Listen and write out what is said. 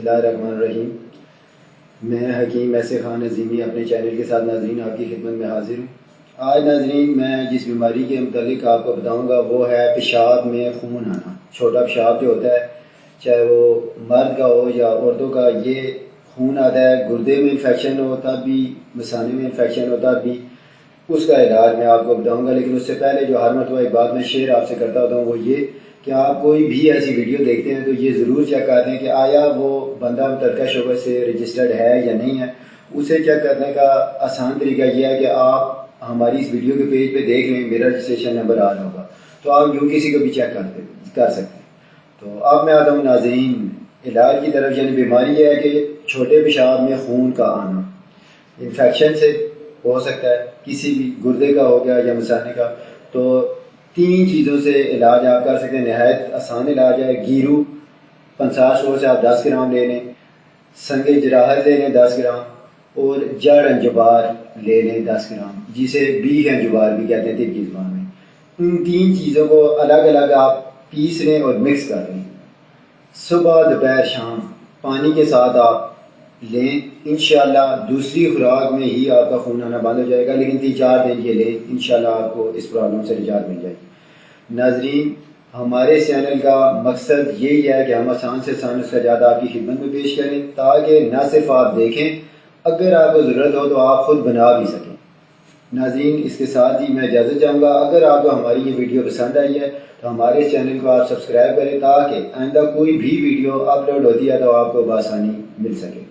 बिस्मिल्लाहिर्रहमानिर्रहीम। मैं हकीम ऐसे खान अज़ीमी अपने चैनल के साथ नाज़रीन आपकी खिदमत में हाजिर हूँ। आज नाज़रीन मैं जिस बीमारी के मुतालिक आपको बताऊँगा वो है पेशाब में खून आना। छोटा पेशाब जो होता है, चाहे वो मर्द का हो या औरतों का, ये खून आता है, गुर्दे में इन्फेक्शन हो तब भी, मसाने में इन्फेक्शन हो तब भी, उसका इलाज मैं आपको बताऊंगा। लेकिन उससे पहले जो हर मरतबा एक बात मैं शेयर आपसे करता होता हूँ वो ये कि आप कोई भी ऐसी वीडियो देखते हैं तो ये ज़रूर चेक करते हैं कि आया वो बंदा मुतलका शोबे से रजिस्टर्ड है या नहीं है। उसे चेक करने का आसान तरीका यह है कि आप हमारी इस वीडियो के पेज पे देख लें, मेरा रजिस्ट्रेशन नंबर आ रहा होगा, तो आप यूँ किसी को भी चेक कर सकते हैं। तो अब मैं आता हूँ नाज़रीन इलाज की तरफ। यानी बीमारी यह है कि छोटे पेशाब में खून का आना, इन्फेक्शन से हो सकता है, किसी भी गुर्दे का हो गया या मसाने का। तो 3 चीज़ों से इलाज आप कर सकते हैं। नहायत आसान इलाज है। गिरू 50 से आप 10 ग्राम ले लें, संगे जराहत ले लें 10 ग्राम, और जड़ अंजुबार ले लें 10 ग्राम, जिसे बीफ अंजुबार भी कहते हैं तिब्बती ज़बान में। इन 3 चीज़ों को अलग अलग आप पीस लें और मिक्स कर लें। सुबह दोपहर शाम पानी के साथ आप लें। इंशाल्लाह दूसरी खुराक में ही आपका खून आना बंद हो जाएगा, लेकिन 3-4 दिन ये लें, इंशाल्लाह आपको इस प्रॉब्लम से निजात मिल जाएगी। नाजरीन हमारे चैनल का मकसद यही है कि हम आसान से आसान उसका ज़्यादा आपकी खिदमत में पेश करें, ताकि न सिर्फ आप देखें, अगर आपको ज़रूरत हो तो आप ख़ुद बना भी सकें। नाज़रीन इसके साथ ही मैं इजाज़त चाहूँगा। अगर आपको हमारी ये वीडियो पसंद आई है तो हमारे चैनल को आप सब्सक्राइब करें, ताकि आइंदा कोई भी वीडियो अपलोड होती है तो आपको बआसानी मिल सके।